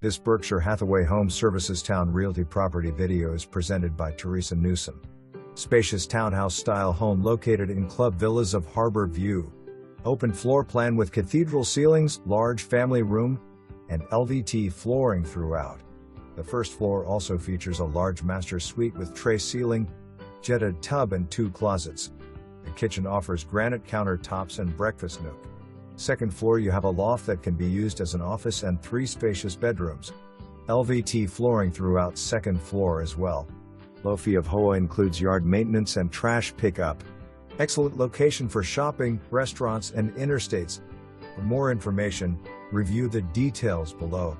This Berkshire Hathaway Home Services Towne Realty property video is presented by Theresa Newsome. Spacious townhouse style home located in Club Villas of Harbour View. Open floor plan with cathedral ceilings, large family room, and LVT flooring throughout. The first floor also features a large master suite with tray ceiling, jetted tub and 2 closets. The kitchen offers granite countertops and breakfast nook. Second floor you have a loft that can be used as an office and 3 spacious bedrooms. LVT flooring throughout second floor as well. Low fee of HoA includes yard maintenance and trash pickup. Excellent location for shopping, restaurants and interstates. For more information, review the details below.